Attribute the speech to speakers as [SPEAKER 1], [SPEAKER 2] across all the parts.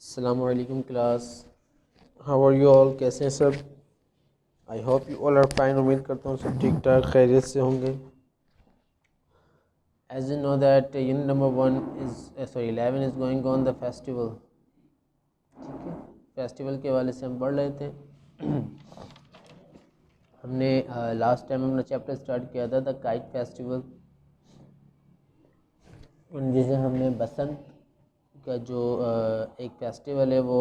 [SPEAKER 1] अस्सलामुअलैकुम class, how are you all? कैसे हैं सब? I hope you all are fine. उम्मीद करता हूँ सब ठीक ठाक खैरियत से होंगे। As you know that unit number 1 is 11 is going on the festival. ठीक है, फेस्टिवल के हवाले से हम पढ़ रहे थे। हमने लास्ट टाइम अपना चैप्टर स्टार्ट किया था द काइट फेस्टिवल, जिसे हमने बसंत का जो एक फेस्टिवल है वो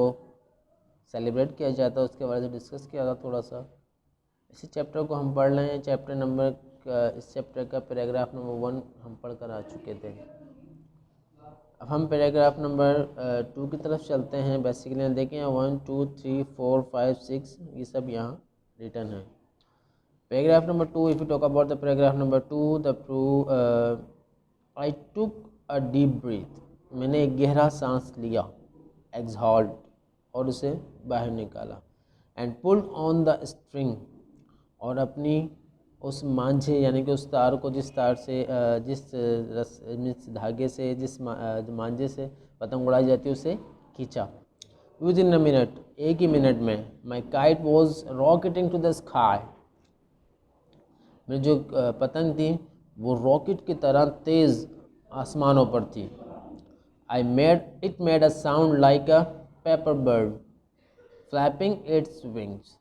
[SPEAKER 1] सेलिब्रेट किया जाता है उसके बारे में डिस्कस किया था थोड़ा सा। इसी चैप्टर को हम पढ़ रहे हैं। चैप्टर नंबर इस चैप्टर का पैराग्राफ नंबर 1 हम पढ़ कर आ चुके थे। अब हम पैराग्राफ नंबर 2 की तरफ चलते हैं। बेसिकली देखें 1 2 3 4 5 6 ये सब यहाँ रिटर्न है। Paragraph number 2, if you talk about the paragraph number 2, I took a deep breath, मैंने एक गहरा सांस लिया, एक्सहॉल्ड, और उसे बाहर निकाला, and pulled on the string, और अपनी उस मांझे यानी कि उस तार को जिस तार से जिस धागे से जिस मांझे से पतंग उड़ाई जाती है उसे खींचा। विद इन अ मिनट, एक ही मिनट में, my kite was rocketing to the sky, मेरी जो पतंग थी वो रॉकेट की तरह तेज़ आसमानों पर थी। It made a sound like a paper bird flapping its wings,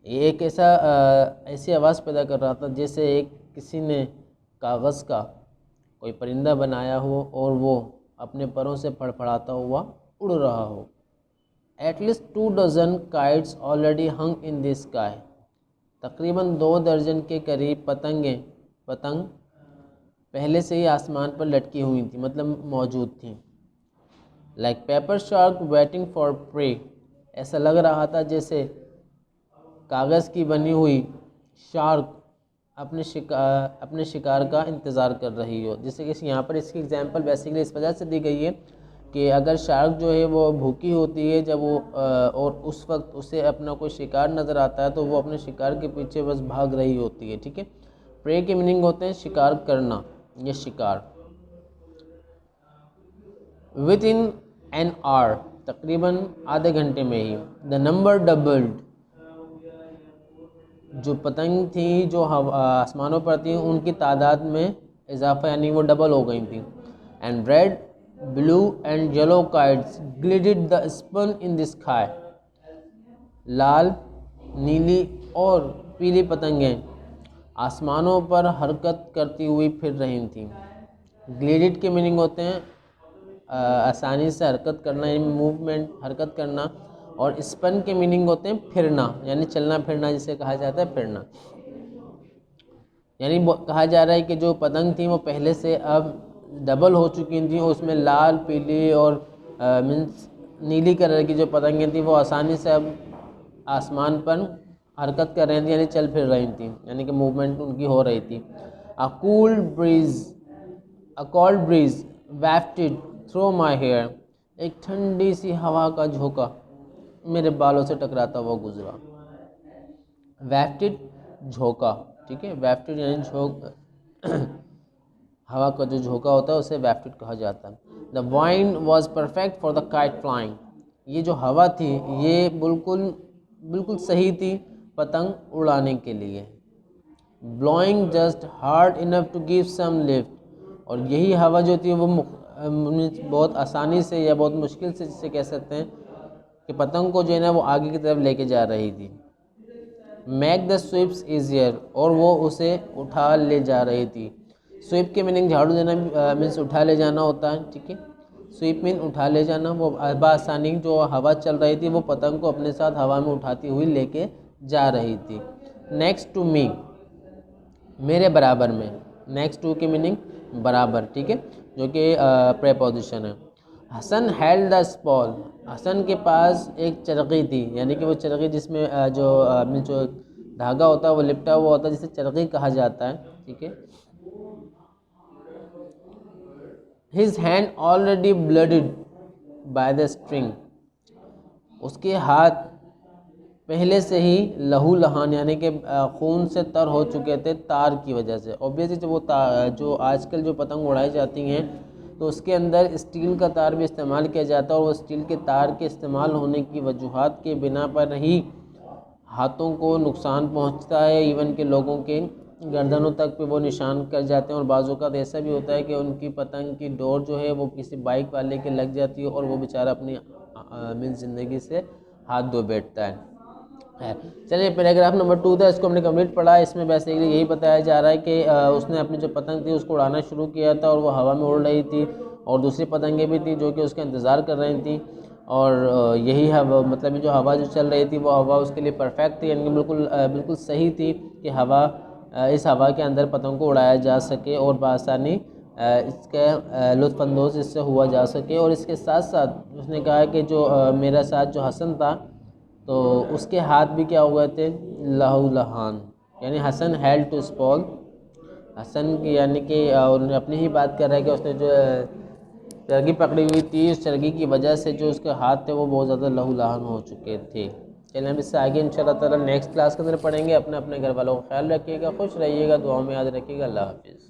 [SPEAKER 1] ये एक ऐसी आवाज़ पैदा कर रहा था जैसे किसी ने कागज़ का कोई परिंदा बनाया हो और वो अपने परों से फड़फड़ाता हुआ उड़ रहा हो। At least 2 dozen kites already hung in the sky, तकरीबन 2 दर्जन के करीब पतंग पहले से ही आसमान पर लटकी हुई थी, मतलब मौजूद थी। Like paper shark waiting for prey, ऐसा लग रहा था जैसे कागज़ की बनी हुई शार्क अपने शिकार का इंतज़ार कर रही हो। जैसे कि यहाँ पर इसकी एग्जांपल बेसिकली इस वजह से दी गई है कि अगर शार्क जो है वो भूखी होती है जब वो और उस वक्त उसे अपना कोई शिकार नज़र आता है तो वो अपने शिकार के पीछे बस भाग रही होती है। ठीक है, प्रे के मीनिंग होते हैं शिकार करना, ये शिकार। विद इन एन आवर, तकरीबन आधे घंटे में ही, द नंबर डबल्ड, जो पतंग थी जो आसमानों पर थी उनकी तादाद में इजाफा यानी वो डबल हो गई थी। And red blue and yellow kites glided the spun in the sky, लाल नीली और पीली पतंगें आसमानों पर हरकत करती हुई फिर रही थीं। ग्लिडेड के मीनिंग होते हैं आसानी से हरकत करना यानी मूवमेंट, हरकत करना, और स्पन के मीनिंग होते हैं फिरना यानी चलना फिरना, जिसे कहा जाता है फिरना। यानी कहा जा रहा है कि जो पतंग थी वो पहले से अब डबल हो चुकी थी, उसमें लाल पीली और मीन्स नीली कलर की जो पतंगें थी वो आसानी से अब आसमान पर हरकत कर रही थी यानी चल फिर रही थी, यानी कि मूवमेंट उनकी हो रही थी। A cold breeze wafted through my hair, एक ठंडी सी हवा का झोंका मेरे बालों से टकराता हुआ गुजरा। वैफ्टेड झोंका, ठीक है, वैफ्टेड यानी हवा का जो झोंका होता है उसे वैफ्टेड कहा जाता है। The wind was perfect for the kite flying, ये जो हवा थी ये बिल्कुल सही थी पतंग उड़ाने के लिए। Blowing just hard enough to give some lift, और यही हवा जो थी वो बहुत आसानी से या बहुत मुश्किल से, जिसे कह सकते हैं कि पतंग को जो है ना वो आगे की तरफ लेके जा रही थी। मेक द स्वीप्स ईजियर, और वो उसे उठा ले जा रही थी। स्वीप के मीनिंग झाड़ू देना मीन्स उठा ले जाना होता है। ठीक है, स्वीप मीन उठा ले जाना। वो आसानी जो हवा चल रही थी वो पतंग को अपने साथ हवा में उठाती हुई लेके जा रही थी। नेक्स्ट टू मी, मेरे बराबर में, नेक्स्ट टू की मीनिंग बराबर, ठीक है, जो कि प्रेपोजिशन है। Hasan held the spool, Hasan के पास एक चरखी थी, यानी कि वो चरखी जिसमें जो धागा होता है वो लिपटा हुआ होता है, जिसे चरखी कहा जाता है। ठीक है, his hand already blooded by the string, उसके हाथ पहले से ही लहू लहान यानी कि खून से तर हो चुके थे तार की वजह से। ऑब्वियसली जो आजकल जो पतंग उड़ाई जाती हैं तो उसके अंदर स्टील का तार भी इस्तेमाल किया जाता है और वो स्टील के तार के इस्तेमाल होने की वजूहात के बिना पर ही हाथों को नुकसान पहुंचता है, इवन के लोगों के गर्दनों तक पे वो निशान कर जाते हैं। और बाज़ औक़ात ऐसा भी होता है कि उनकी पतंग की डोर जो है वो किसी बाइक वाले के लग जाती है और वो बेचारा अपनी मीन ज़िंदगी से हाथ धो बैठता है। चलिए, पैराग्राफ नंबर 2 था, इसको हमने कंप्लीट पढ़ा। इसमें बेसिकली यही बताया जा रहा है कि उसने अपनी जो पतंग थी उसको उड़ाना शुरू किया था और वो हवा में उड़ रही थी और दूसरी पतंगें भी थी जो कि उसका इंतज़ार कर रही थी। और यही हवा, मतलब जो हवा जो चल रही थी वो हवा उसके लिए परफेक्ट थी, यानी बिल्कुल सही थी कि इस हवा के अंदर पतंग को उड़ाया जा सके और बआसानी इसके लुत्फ़अंदोज़ इससे हुआ जा सके। और इसके साथ साथ उसने कहा कि जो मेरा साथ जो हसन था तो उसके हाथ भी क्या हुए थे, लहू लहान, यानी Hasan held to spool. Hasan की यानी कि उन्होंने अपनी ही बात कर रहा है कि उसने जो चरगी पकड़ी हुई थी, उस चरगी की वजह से जो उसके हाथ थे वो बहुत ज़्यादा लहू लहान हो चुके थे। चलिए हम इससे आगे इंशाल्लाह ताला नेक्स्ट क्लास के अंदर पढ़ेंगे। अपने अपने घर वालों का ख्याल रखिएगा, खुश रहिएगा, दुआओं में याद रखिएगा। अल्लाह हाफिज़।